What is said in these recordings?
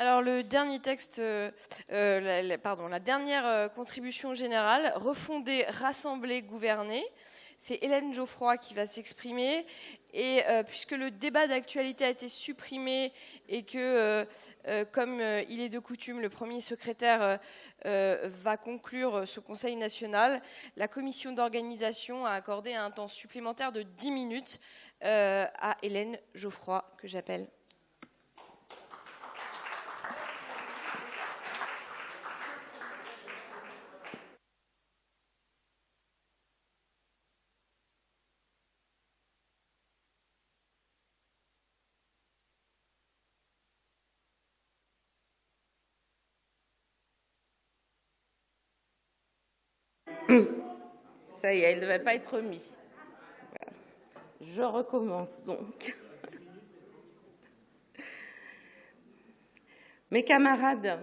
Alors le dernier texte, la dernière contribution générale, refonder, rassembler, gouverner. C'est Hélène Geoffroy qui va s'exprimer. Et puisque le débat d'actualité a été supprimé et que, comme il est de coutume, le premier secrétaire va conclure ce Conseil national, la commission d'organisation a accordé un temps supplémentaire de 10 minutes à Hélène Geoffroy, que j'appelle. Ça y est, il ne devait pas être mis. Voilà. Je recommence donc. Mes camarades,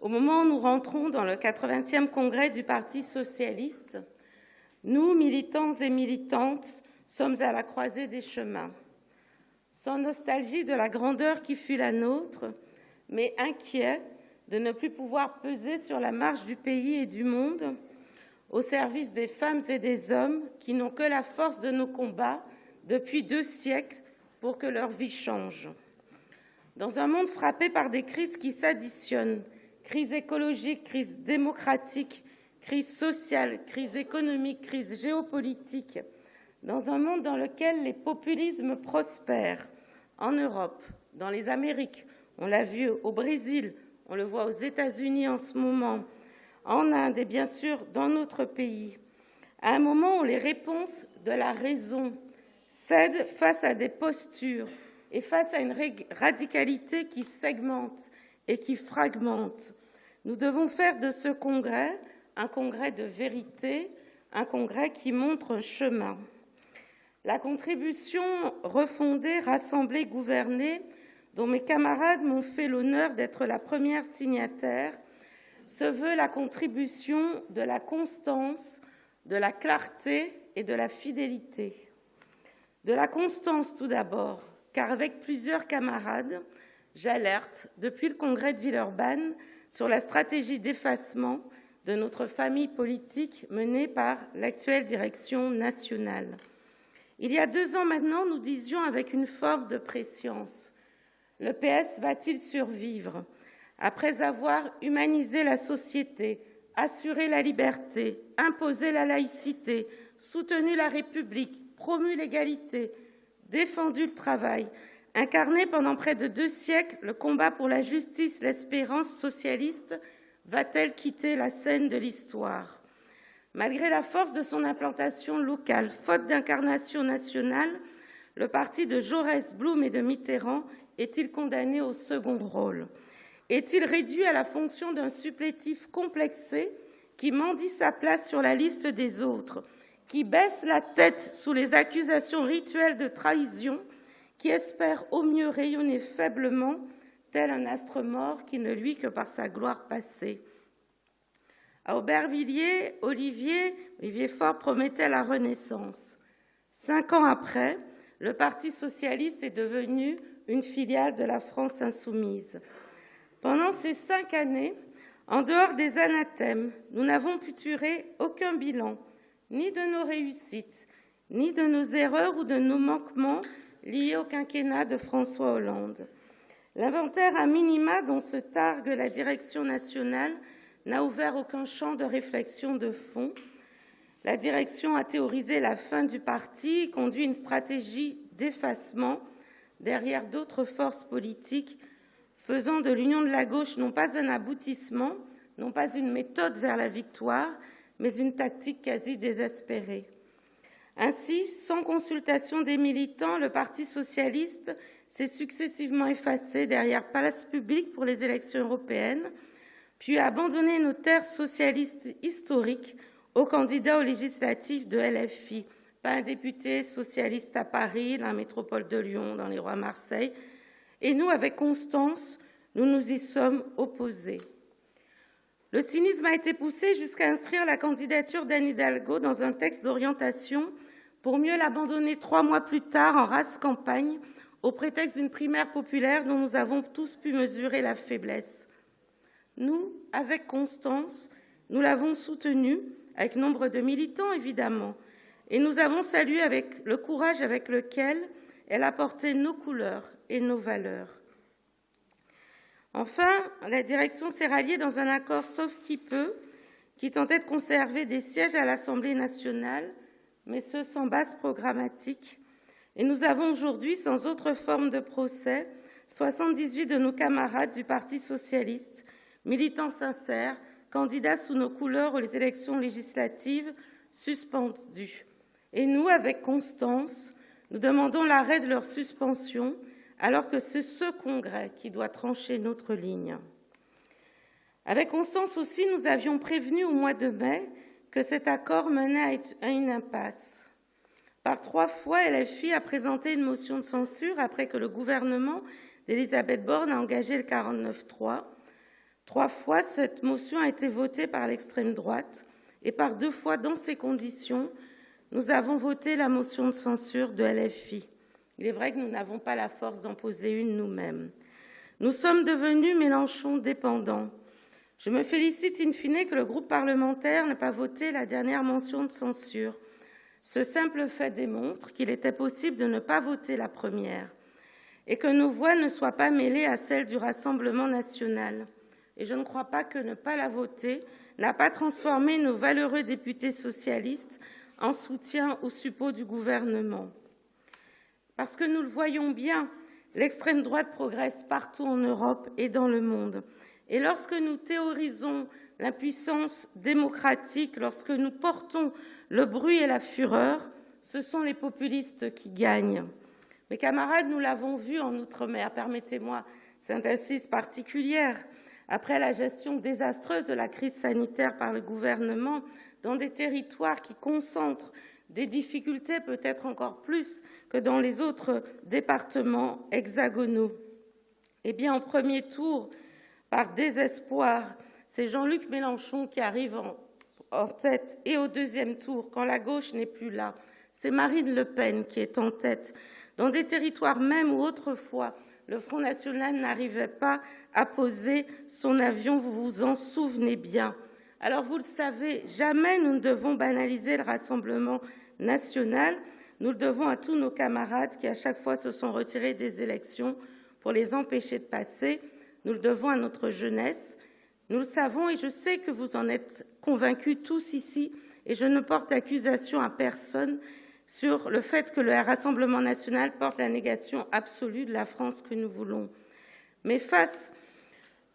au moment où nous rentrons dans le 80e congrès du Parti socialiste, nous, militants et militantes, sommes à la croisée des chemins. Sans nostalgie de la grandeur qui fut la nôtre, mais inquiets de ne plus pouvoir peser sur la marche du pays et du monde, au service des femmes et des hommes qui n'ont que la force de nos combats depuis 2 siècles pour que leur vie change. Dans un monde frappé par des crises qui s'additionnent, crise écologique, crise démocratique, crise sociale, crise économique, crise géopolitique, dans un monde dans lequel les populismes prospèrent, en Europe, dans les Amériques, on l'a vu au Brésil, on le voit aux États-Unis en ce moment, en Inde et bien sûr dans notre pays, à un moment où les réponses de la raison cèdent face à des postures et face à une radicalité qui segmente et qui fragmente. Nous devons faire de ce congrès un congrès de vérité, un congrès qui montre un chemin. La contribution refondée, rassemblée, gouvernée, dont mes camarades m'ont fait l'honneur d'être la première signataire, se veut la contribution de la constance, de la clarté et de la fidélité. De la constance tout d'abord, car avec plusieurs camarades, j'alerte depuis le congrès de Villeurbanne sur la stratégie d'effacement de notre famille politique menée par l'actuelle direction nationale. Il y a 2 ans maintenant, nous disions avec une forme de prescience, le PS va-t-il survivre ? Après avoir humanisé la société, assuré la liberté, imposé la laïcité, soutenu la République, promu l'égalité, défendu le travail, incarné pendant près de 2 siècles le combat pour la justice, l'espérance socialiste, va-t-elle quitter la scène de l'histoire ? Malgré la force de son implantation locale, faute d'incarnation nationale, le parti de Jaurès, Blum et de Mitterrand est-il condamné au second rôle ? Est-il réduit à la fonction d'un supplétif complexé qui mendie sa place sur la liste des autres, qui baisse la tête sous les accusations rituelles de trahison, qui espère au mieux rayonner faiblement, tel un astre mort qui ne luit que par sa gloire passée? À Aubervilliers, Olivier Faure promettait la renaissance. 5 ans après, le Parti socialiste est devenu une filiale de la France insoumise. Pendant ces 5 années, en dehors des anathèmes, nous n'avons pu tirer aucun bilan, ni de nos réussites, ni de nos erreurs ou de nos manquements liés au quinquennat de François Hollande. L'inventaire à minima dont se targue la direction nationale n'a ouvert aucun champ de réflexion de fond. La direction a théorisé la fin du parti et conduit une stratégie d'effacement derrière d'autres forces politiques, faisant de l'union de la gauche non pas un aboutissement, non pas une méthode vers la victoire, mais une tactique quasi désespérée. Ainsi, sans consultation des militants, le Parti socialiste s'est successivement effacé derrière Place Publique pour les élections européennes, puis a abandonné nos terres socialistes historiques aux candidats aux législatives de LFI, pas un député socialiste à Paris, dans la métropole de Lyon, dans les Rois Marseille. Et nous, avec constance, nous nous y sommes opposés. Le cynisme a été poussé jusqu'à inscrire la candidature d'Anne Hidalgo dans un texte d'orientation pour mieux l'abandonner 3 mois plus tard en rase campagne au prétexte d'une primaire populaire dont nous avons tous pu mesurer la faiblesse. Nous, avec Constance, nous l'avons soutenue, avec nombre de militants évidemment, et nous avons salué avec le courage avec lequel elle a porté nos couleurs et nos valeurs. Enfin, la direction s'est ralliée dans un accord sauf qui peut, qui tentait de conserver des sièges à l'Assemblée nationale, mais ce sans base programmatique. Et nous avons aujourd'hui, sans autre forme de procès, 78 de nos camarades du Parti socialiste, militants sincères, candidats sous nos couleurs aux élections législatives, suspendus. Et nous, avec Constance, nous demandons l'arrêt de leur suspension, alors que c'est ce congrès qui doit trancher notre ligne. Avec Constance aussi, nous avions prévenu au mois de mai que cet accord menait à une impasse. Par 3 fois, LFI a présenté une motion de censure après que le gouvernement d'Elisabeth Borne a engagé le 49.3. 3 fois, cette motion a été votée par l'extrême droite et par 2 fois, dans ces conditions, nous avons voté la motion de censure de LFI. Il est vrai que nous n'avons pas la force d'en poser une nous-mêmes. Nous sommes devenus Mélenchon dépendants. Je me félicite in fine que le groupe parlementaire n'ait pas voté la dernière motion de censure. Ce simple fait démontre qu'il était possible de ne pas voter la première et que nos voix ne soient pas mêlées à celles du Rassemblement national. Et je ne crois pas que ne pas la voter n'a pas transformé nos valeureux députés socialistes en soutien au suppôt du gouvernement. Parce que nous le voyons bien, l'extrême droite progresse partout en Europe et dans le monde. Et lorsque nous théorisons l'impuissance démocratique, lorsque nous portons le bruit et la fureur, ce sont les populistes qui gagnent. Mes camarades, nous l'avons vu en Outre-mer. Permettez-moi cette assise particulière. Après la gestion désastreuse de la crise sanitaire par le gouvernement, dans des territoires qui concentrent des difficultés peut-être encore plus que dans les autres départements hexagonaux. Eh bien, en premier tour, par désespoir, c'est Jean-Luc Mélenchon qui arrive en tête, et au deuxième tour, quand la gauche n'est plus là, c'est Marine Le Pen qui est en tête, dans des territoires même où autrefois le Front national n'arrivait pas à poser son avion, vous vous en souvenez bien. Alors vous le savez, jamais nous ne devons banaliser le Rassemblement national, nous le devons à tous nos camarades qui à chaque fois se sont retirés des élections pour les empêcher de passer, nous le devons à notre jeunesse. Nous le savons et je sais que vous en êtes convaincus tous ici et je ne porte accusation à personne sur le fait que le Rassemblement national porte la négation absolue de la France que nous voulons. Mais face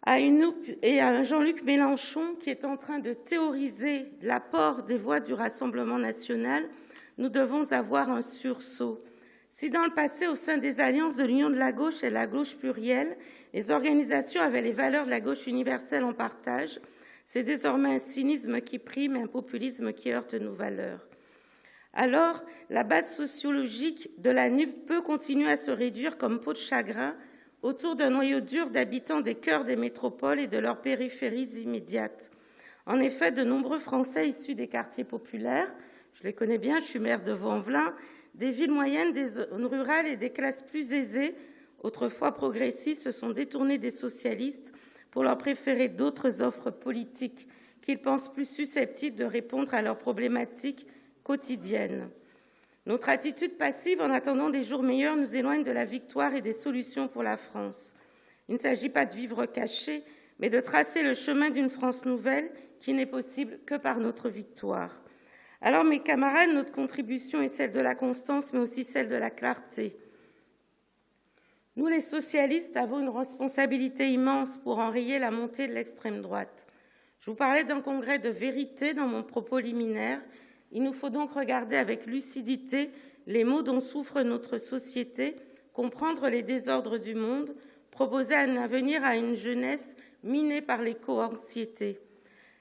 à un Jean-Luc Mélenchon qui est en train de théoriser l'apport des voix du Rassemblement national, nous devons avoir un sursaut. Si dans le passé, au sein des alliances de l'Union de la gauche et de la gauche plurielle, les organisations avaient les valeurs de la gauche universelle en partage, c'est désormais un cynisme qui prime et un populisme qui heurte nos valeurs. Alors, la base sociologique de la NUP peut continuer à se réduire comme peau de chagrin autour d'un noyau dur d'habitants des cœurs des métropoles et de leurs périphéries immédiates. En effet, de nombreux Français issus des quartiers populaires, je les connais bien, je suis maire de Vaux-en-Velin, des villes moyennes, des zones rurales et des classes plus aisées, autrefois progressistes, se sont détournés des socialistes pour leur préférer d'autres offres politiques qu'ils pensent plus susceptibles de répondre à leurs problématiques quotidiennes. Notre attitude passive en attendant des jours meilleurs nous éloigne de la victoire et des solutions pour la France. Il ne s'agit pas de vivre caché, mais de tracer le chemin d'une France nouvelle qui n'est possible que par notre victoire. Alors, mes camarades, notre contribution est celle de la constance, mais aussi celle de la clarté. Nous, les socialistes, avons une responsabilité immense pour enrayer la montée de l'extrême droite. Je vous parlais d'un congrès de vérité dans mon propos liminaire. Il nous faut donc regarder avec lucidité les maux dont souffre notre société, comprendre les désordres du monde, proposer un avenir à une jeunesse minée par l'éco-anxiété.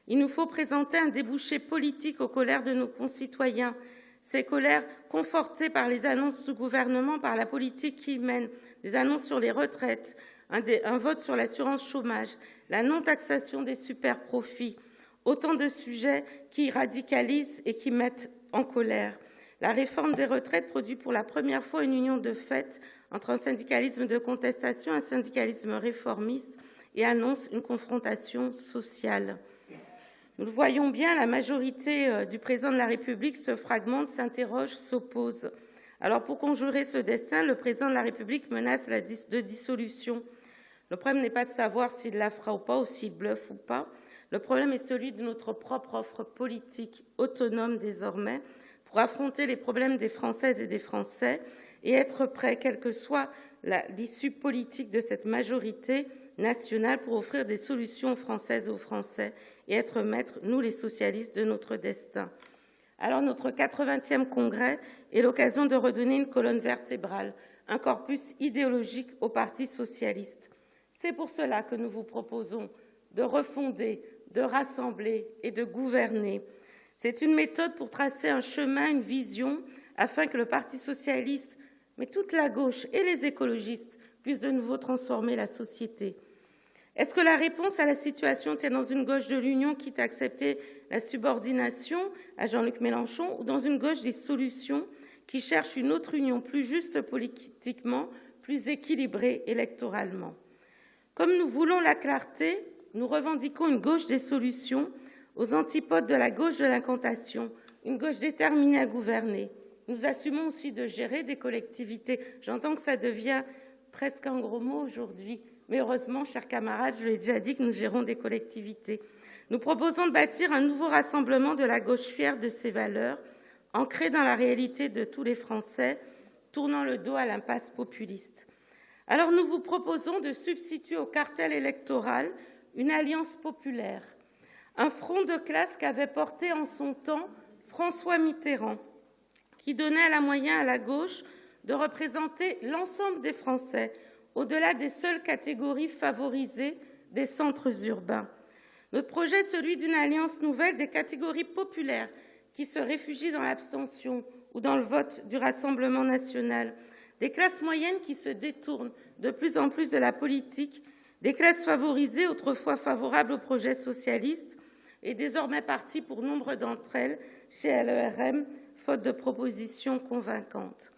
Il nous faut présenter un débouché politique aux colères de nos concitoyens, ces colères confortées par les annonces du gouvernement, par la politique qu'il mène, des annonces sur les retraites, un vote sur l'assurance chômage, la non-taxation des superprofits, autant de sujets qui radicalisent et qui mettent en colère. La réforme des retraites produit pour la première fois une union de fait entre un syndicalisme de contestation et un syndicalisme réformiste et annonce une confrontation sociale. Nous le voyons bien, la majorité du président de la République se fragmente, s'interroge, s'oppose. Alors pour conjurer ce destin, le président de la République menace de dissolution. Le problème n'est pas de savoir s'il la fera ou pas, ou s'il bluffe ou pas. Le problème est celui de notre propre offre politique autonome désormais pour affronter les problèmes des Françaises et des Français et être prêt, quelle que soit l'issue politique de cette majorité nationale, pour offrir des solutions aux Françaises et aux Français et être maîtres, nous les socialistes, de notre destin. Alors notre 80e congrès est l'occasion de redonner une colonne vertébrale, un corpus idéologique au Parti socialiste. C'est pour cela que nous vous proposons de refonder, de rassembler et de gouverner. C'est une méthode pour tracer un chemin, une vision, afin que le Parti socialiste, mais toute la gauche et les écologistes puissent de nouveau transformer la société. Est-ce que la réponse à la situation tient dans une gauche de l'union, quitte à accepter la subordination à Jean-Luc Mélenchon, ou dans une gauche des solutions qui cherche une autre union plus juste politiquement, plus équilibrée électoralement? Comme nous voulons la clarté, nous revendiquons une gauche des solutions aux antipodes de la gauche de l'incantation, une gauche déterminée à gouverner. Nous assumons aussi de gérer des collectivités. J'entends que ça devient presque un gros mot aujourd'hui, mais heureusement, chers camarades, je l'ai déjà dit, que nous gérons des collectivités. Nous proposons de bâtir un nouveau rassemblement de la gauche fière de ses valeurs, ancré dans la réalité de tous les Français, tournant le dos à l'impasse populiste. Alors nous vous proposons de substituer au cartel électoral une alliance populaire, un front de classe qu'avait porté en son temps François Mitterrand, qui donnait la moyen à la gauche de représenter l'ensemble des Français, au-delà des seules catégories favorisées des centres urbains. Notre projet est celui d'une alliance nouvelle des catégories populaires qui se réfugient dans l'abstention ou dans le vote du Rassemblement national, des classes moyennes qui se détournent de plus en plus de la politique, des classes favorisées, autrefois favorables au projet socialiste, et désormais parties pour nombre d'entre elles chez LREM, faute de propositions convaincantes.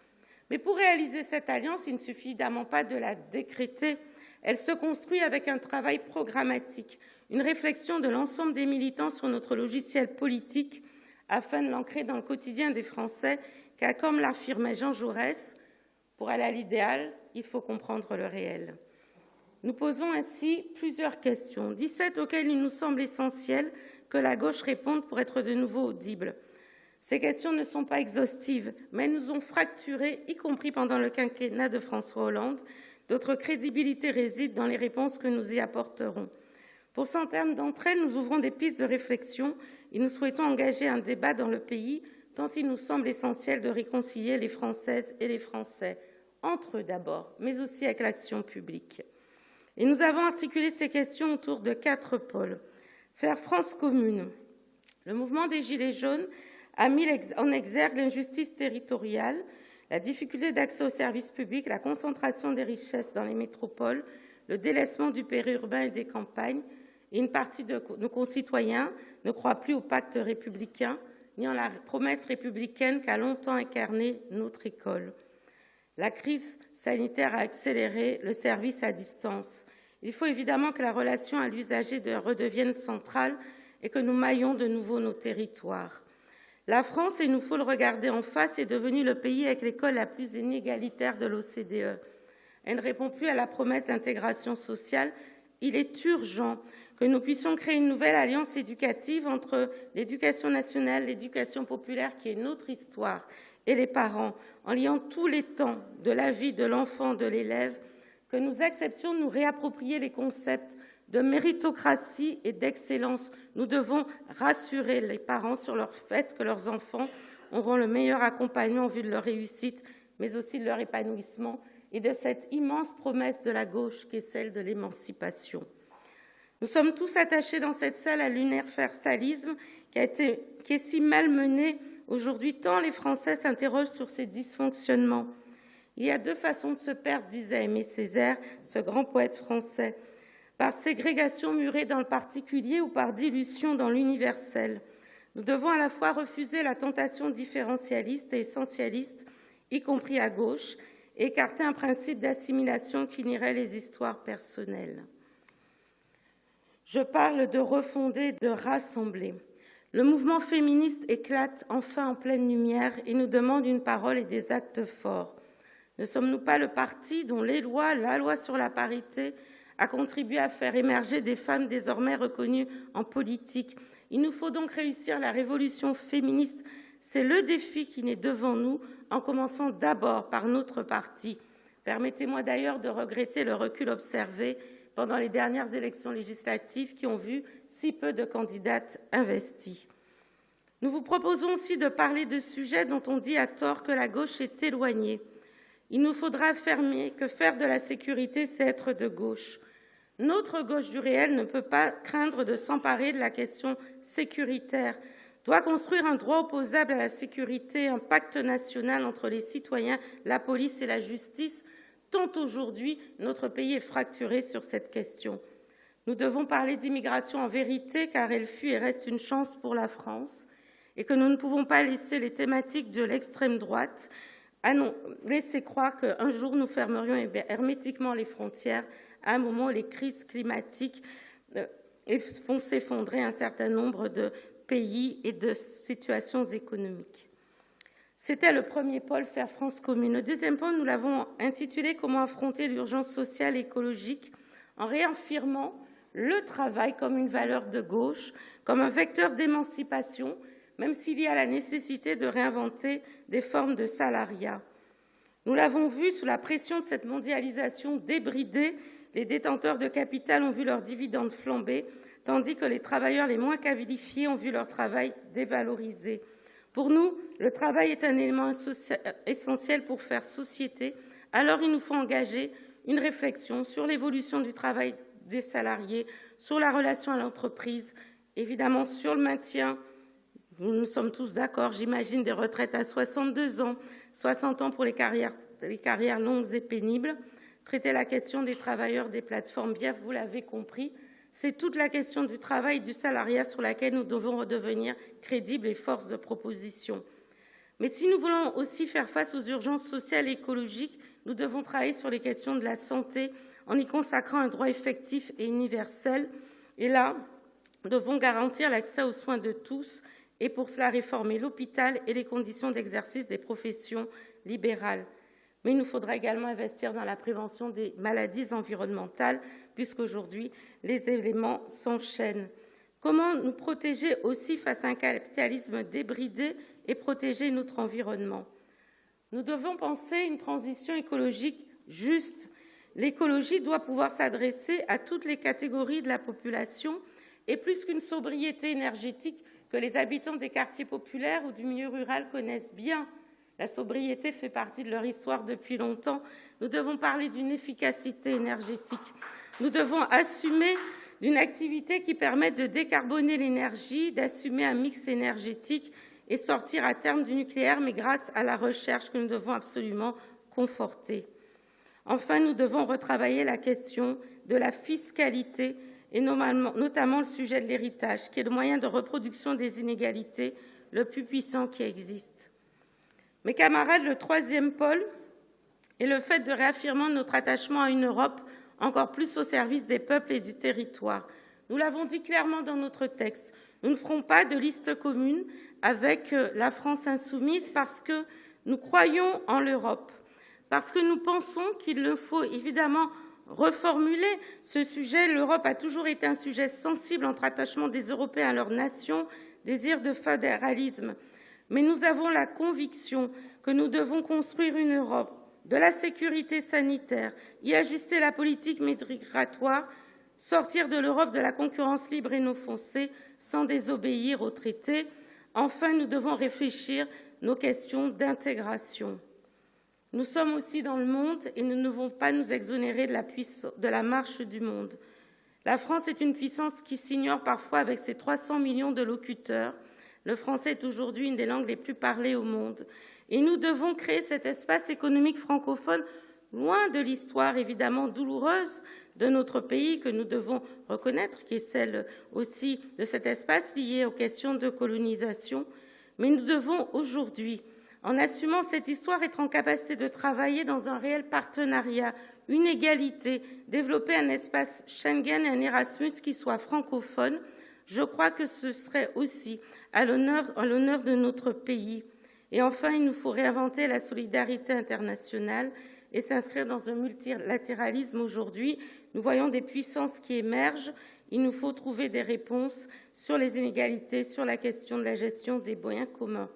Mais pour réaliser cette alliance, il ne suffit évidemment pas de la décréter. Elle se construit avec un travail programmatique, une réflexion de l'ensemble des militants sur notre logiciel politique afin de l'ancrer dans le quotidien des Français, car comme l'affirmait Jean Jaurès, pour aller à l'idéal, il faut comprendre le réel. Nous posons ainsi plusieurs questions, 17 auxquelles il nous semble essentiel que la gauche réponde pour être de nouveau audible. Ces questions ne sont pas exhaustives, mais elles nous ont fracturés, y compris pendant le quinquennat de François Hollande. Notre crédibilité réside dans les réponses que nous y apporterons. Pour certaines d'entre elles, nous ouvrons des pistes de réflexion et nous souhaitons engager un débat dans le pays, tant il nous semble essentiel de réconcilier les Françaises et les Français, entre eux d'abord, mais aussi avec l'action publique. Et nous avons articulé ces questions autour de 4 pôles. Faire France commune. Le mouvement des Gilets jaunes a mis en exergue l'injustice territoriale, la difficulté d'accès aux services publics, la concentration des richesses dans les métropoles, le délaissement du périurbain et des campagnes. Et une partie de nos concitoyens ne croient plus au pacte républicain, ni en la promesse républicaine qu'a longtemps incarnée notre école. La crise sanitaire a accéléré le service à distance. Il faut évidemment que la relation à l'usager redevienne centrale et que nous maillons de nouveau nos territoires. La France, et il nous faut le regarder en face, est devenue le pays avec l'école la plus inégalitaire de l'OCDE. Elle ne répond plus à la promesse d'intégration sociale. Il est urgent que nous puissions créer une nouvelle alliance éducative entre l'éducation nationale, l'éducation populaire, qui est notre histoire, et les parents, en liant tous les temps de la vie de l'enfant, de l'élève, que nous acceptions de nous réapproprier les concepts de méritocratie et d'excellence. Nous devons rassurer les parents sur le fait que leurs enfants auront le meilleur accompagnement en vue de leur réussite, mais aussi de leur épanouissement, et de cette immense promesse de la gauche qui est celle de l'émancipation. Nous sommes tous attachés dans cette salle à l'universalisme qui est si malmené aujourd'hui, tant les Français s'interrogent sur ses dysfonctionnements. Il y a 2 façons de se perdre, disait Aimé Césaire, ce grand poète français, par ségrégation murée dans le particulier ou par dilution dans l'universel. Nous devons à la fois refuser la tentation différentialiste et essentialiste, y compris à gauche, et écarter un principe d'assimilation qui nierait les histoires personnelles. Je parle de refonder, de rassembler. Le mouvement féministe éclate enfin en pleine lumière et nous demande une parole et des actes forts. Ne sommes-nous pas le parti dont la loi sur la parité, a contribué à faire émerger des femmes désormais reconnues en politique? Il nous faut donc réussir la révolution féministe. C'est le défi qui est devant nous, en commençant d'abord par notre parti. Permettez-moi d'ailleurs de regretter le recul observé pendant les dernières élections législatives qui ont vu si peu de candidates investies. Nous vous proposons aussi de parler de sujets dont on dit à tort que la gauche est éloignée. Il nous faudra affirmer que faire de la sécurité, c'est être de gauche. Notre gauche du réel ne peut pas craindre de s'emparer de la question sécuritaire, doit construire un droit opposable à la sécurité, un pacte national entre les citoyens, la police et la justice, tant aujourd'hui notre pays est fracturé sur cette question. Nous devons parler d'immigration en vérité, car elle fut et reste une chance pour la France, et que nous ne pouvons pas laisser les thématiques de l'extrême droite laisser croire qu'un jour nous fermerions hermétiquement les frontières à un moment où les crises climatiques font s'effondrer un certain nombre de pays et de situations économiques. C'était le premier pôle Faire France commune. Le deuxième pôle, nous l'avons intitulé « Comment affronter l'urgence sociale et écologique » en réaffirmant le travail comme une valeur de gauche, comme un vecteur d'émancipation, même s'il y a la nécessité de réinventer des formes de salariat. Nous l'avons vu, sous la pression de cette mondialisation débridée, les détenteurs de capital ont vu leurs dividendes flamber, tandis que les travailleurs les moins qualifiés ont vu leur travail dévalorisé. Pour nous, le travail est un élément essentiel pour faire société, alors il nous faut engager une réflexion sur l'évolution du travail des salariés, sur la relation à l'entreprise, évidemment sur le maintien. Nous sommes tous d'accord, j'imagine, des retraites à 62 ans, 60 ans pour les carrières longues et pénibles. Traiter la question des travailleurs des plateformes, bien, vous l'avez compris, c'est toute la question du travail et du salariat sur laquelle nous devons redevenir crédibles et force de proposition. Mais si nous voulons aussi faire face aux urgences sociales et écologiques, nous devons travailler sur les questions de la santé en y consacrant un droit effectif et universel. Et là, nous devons garantir l'accès aux soins de tous et pour cela réformer l'hôpital et les conditions d'exercice des professions libérales. Mais il nous faudra également investir dans la prévention des maladies environnementales, puisqu'aujourd'hui, les éléments s'enchaînent. Comment nous protéger aussi face à un capitalisme débridé et protéger notre environnement? Nous devons penser une transition écologique juste. L'écologie doit pouvoir s'adresser à toutes les catégories de la population et plus qu'une sobriété énergétique que les habitants des quartiers populaires ou du milieu rural connaissent bien. La sobriété fait partie de leur histoire depuis longtemps. Nous devons parler d'une efficacité énergétique. Nous devons assumer une activité qui permette de décarboner l'énergie, d'assumer un mix énergétique et sortir à terme du nucléaire, mais grâce à la recherche que nous devons absolument conforter. Enfin, nous devons retravailler la question de la fiscalité et notamment le sujet de l'héritage, qui est le moyen de reproduction des inégalités le plus puissant qui existe. Mes camarades, le troisième pôle est le fait de réaffirmer notre attachement à une Europe encore plus au service des peuples et du territoire. Nous l'avons dit clairement dans notre texte. Nous ne ferons pas de liste commune avec la France insoumise parce que nous croyons en l'Europe, parce que nous pensons qu'il faut évidemment reformuler ce sujet. L'Europe a toujours été un sujet sensible entre attachement des Européens à leur nation, désir de fédéralisme. Mais nous avons la conviction que nous devons construire une Europe de la sécurité sanitaire, y ajuster la politique migratoire, sortir de l'Europe de la concurrence libre et non faussée sans désobéir aux traités. Enfin, nous devons réfléchir nos questions d'intégration. Nous sommes aussi dans le monde et nous ne devons pas nous exonérer de la marche du monde. La France est une puissance qui s'ignore parfois avec ses 300 millions de locuteurs. Le français est aujourd'hui une des langues les plus parlées au monde. Et nous devons créer cet espace économique francophone loin de l'histoire évidemment douloureuse de notre pays que nous devons reconnaître, qui est celle aussi de cet espace lié aux questions de colonisation. Mais nous devons aujourd'hui, en assumant cette histoire, être en capacité de travailler dans un réel partenariat, une égalité, développer un espace Schengen et un Erasmus qui soit francophone. Je crois que ce serait aussi à l'honneur de notre pays. Et enfin, il nous faut réinventer la solidarité internationale et s'inscrire dans un multilatéralisme aujourd'hui. Nous voyons des puissances qui émergent. Il nous faut trouver des réponses sur les inégalités, sur la question de la gestion des biens communs.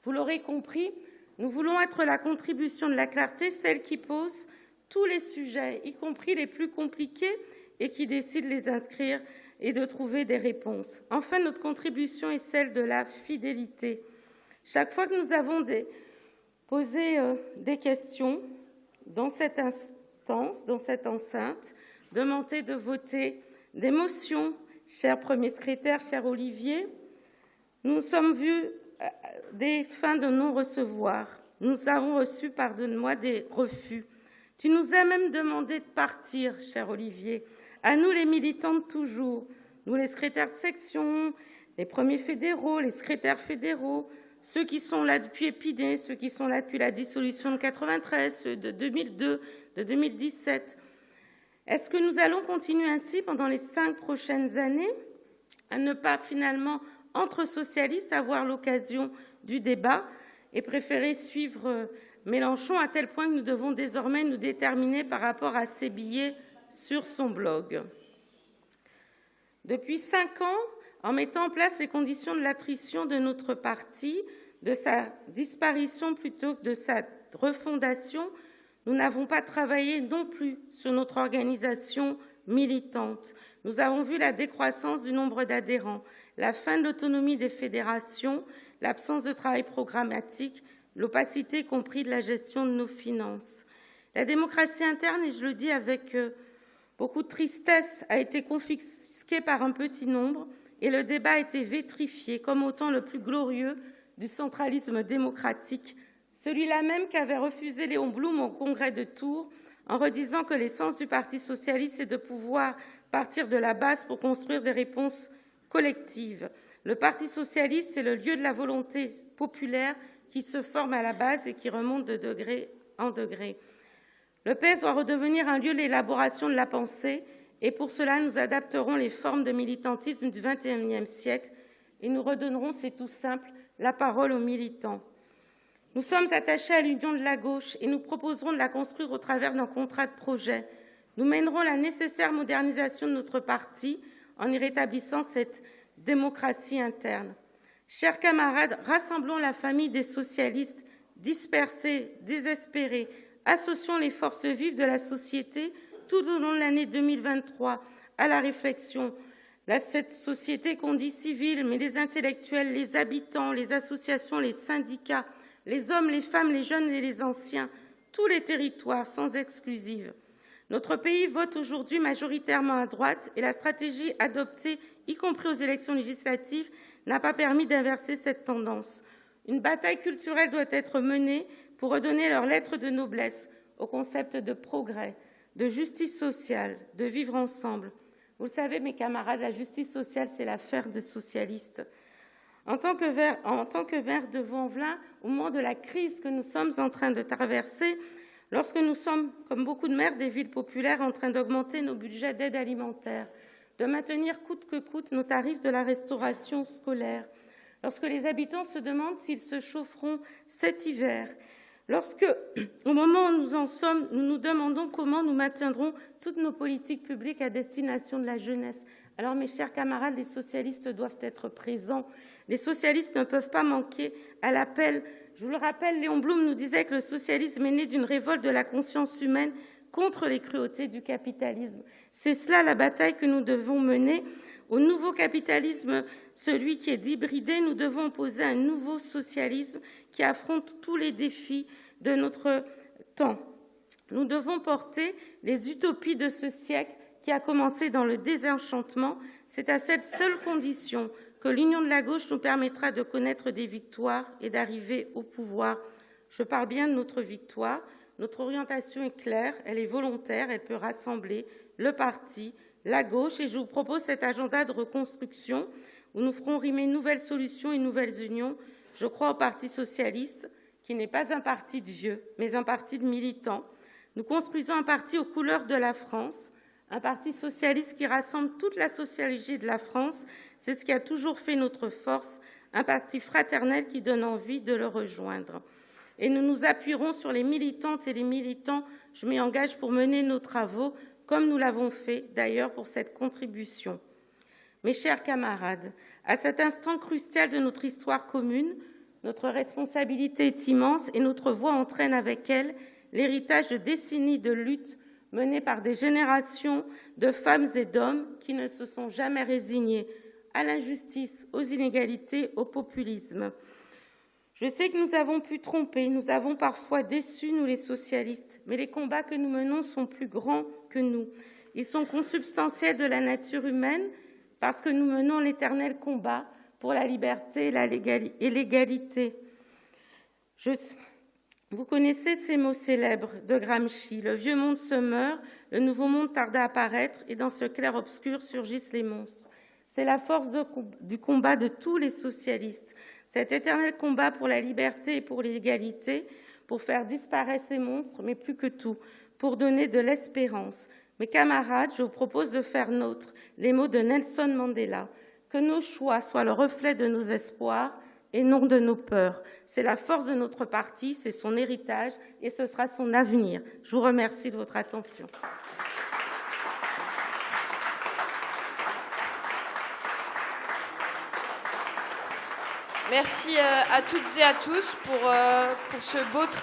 Vous l'aurez compris, nous voulons être la contribution de la clarté, celle qui pose tous les sujets, y compris les plus compliqués, et qui décide de les inscrire et de trouver des réponses. Enfin, notre contribution est celle de la fidélité. Chaque fois que nous avons posé des questions dans cette instance, dans cette enceinte, demandé de voter des motions, cher Premier secrétaire, cher Olivier, nous sommes vus des fins de non-recevoir. Nous avons reçu, pardonne-moi, des refus. Tu nous as même demandé de partir, cher Olivier. À nous, les militants de toujours, nous, les secrétaires de section, les premiers fédéraux, les secrétaires fédéraux, ceux qui sont là depuis Épinay, ceux qui sont là depuis la dissolution de 93, ceux de 2002, de 2017. Est-ce que nous allons continuer ainsi pendant les 5 prochaines années, à ne pas finalement, entre socialistes, avoir l'occasion du débat et préférer suivre Mélenchon, à tel point que nous devons désormais nous déterminer par rapport à ses billets sur son blog. Depuis 5 ans, en mettant en place les conditions de l'attrition de notre parti, de sa disparition plutôt que de sa refondation, nous n'avons pas travaillé non plus sur notre organisation militante. Nous avons vu la décroissance du nombre d'adhérents, la fin de l'autonomie des fédérations, l'absence de travail programmatique, l'opacité y compris de la gestion de nos finances. La démocratie interne, et je le dis avec beaucoup de tristesse, a été confisquée par un petit nombre et le débat a été vitrifié comme au temps le plus glorieux du centralisme démocratique, celui-là même qu'avait refusé Léon Blum au congrès de Tours en redisant que l'essence du Parti socialiste est de pouvoir partir de la base pour construire des réponses collectives. Le Parti socialiste, c'est le lieu de la volonté populaire qui se forme à la base et qui remonte de degré en degré. Le PS doit redevenir un lieu d'élaboration de la pensée et pour cela, nous adapterons les formes de militantisme du XXIe siècle et nous redonnerons, c'est tout simple, la parole aux militants. Nous sommes attachés à l'union de la gauche et nous proposerons de la construire au travers d'un contrat de projet. Nous mènerons la nécessaire modernisation de notre parti en y rétablissant cette démocratie interne. Chers camarades, rassemblons la famille des socialistes dispersés, désespérés, associons les forces vives de la société tout au long de l'année 2023 à la réflexion. Cette société qu'on dit civile, mais les intellectuels, les habitants, les associations, les syndicats, les hommes, les femmes, les jeunes et les anciens, tous les territoires sans exclusive. Notre pays vote aujourd'hui majoritairement à droite et la stratégie adoptée, y compris aux élections législatives, n'a pas permis d'inverser cette tendance. Une bataille culturelle doit être menée pour redonner leur lettre de noblesse au concept de progrès, de justice sociale, de vivre ensemble. Vous le savez, mes camarades, la justice sociale, c'est l'affaire de socialistes. En tant que maire de Vaux-en-Velin, au moment de la crise que nous sommes en train de traverser, lorsque nous sommes, comme beaucoup de maires des villes populaires, en train d'augmenter nos budgets d'aide alimentaire, de maintenir coûte que coûte nos tarifs de la restauration scolaire, lorsque les habitants se demandent s'ils se chaufferont cet hiver, lorsque, au moment où nous en sommes, nous nous demandons comment nous maintiendrons toutes nos politiques publiques à destination de la jeunesse. Alors, mes chers camarades, les socialistes doivent être présents. Les socialistes ne peuvent pas manquer à l'appel. Je vous le rappelle, Léon Blum nous disait que le socialisme est né d'une révolte de la conscience humaine contre les cruautés du capitalisme. C'est cela la bataille que nous devons mener. Au nouveau capitalisme, celui qui est hybridé, nous devons opposer un nouveau socialisme qui affronte tous les défis de notre temps. Nous devons porter les utopies de ce siècle qui a commencé dans le désenchantement. C'est à cette seule condition que l'union de la gauche nous permettra de connaître des victoires et d'arriver au pouvoir. Je parle bien de notre victoire, Notre orientation est claire, elle est volontaire, elle peut rassembler le parti, la gauche, et je vous propose cet agenda de reconstruction où nous ferons rimer nouvelles solutions et nouvelles unions. Je crois au Parti socialiste, qui n'est pas un parti de vieux, mais un parti de militants. Nous construisons un parti aux couleurs de la France, un parti socialiste qui rassemble toute la sociologie de la France. C'est ce qui a toujours fait notre force, un parti fraternel qui donne envie de le rejoindre. Et nous nous appuierons sur les militantes et les militants. Je m'y engage pour mener nos travaux, comme nous l'avons fait d'ailleurs pour cette contribution. Mes chers camarades, à cet instant crucial de notre histoire commune, notre responsabilité est immense et notre voix entraîne avec elle l'héritage de décennies de lutte menées par des générations de femmes et d'hommes qui ne se sont jamais résignés à l'injustice, aux inégalités, au populisme. Je sais que nous avons pu tromper, nous avons parfois déçu, nous les socialistes, mais les combats que nous menons sont plus grands que nous. Ils sont consubstantiels de la nature humaine parce que nous menons l'éternel combat pour la liberté et l'égalité. Vous connaissez ces mots célèbres de Gramsci. Le vieux monde se meurt, le nouveau monde tarde à apparaître, et dans ce clair-obscur surgissent les monstres. C'est la force du combat de tous les socialistes. Cet éternel combat pour la liberté et pour l'égalité, pour faire disparaître ces monstres, mais plus que tout, pour donner de l'espérance. Mes camarades, je vous propose de faire nôtres les mots de Nelson Mandela, que nos choix soient le reflet de nos espoirs et non de nos peurs. C'est la force de notre parti, c'est son héritage et ce sera son avenir. Je vous remercie de votre attention. Merci à toutes et à tous pour ce beau travail.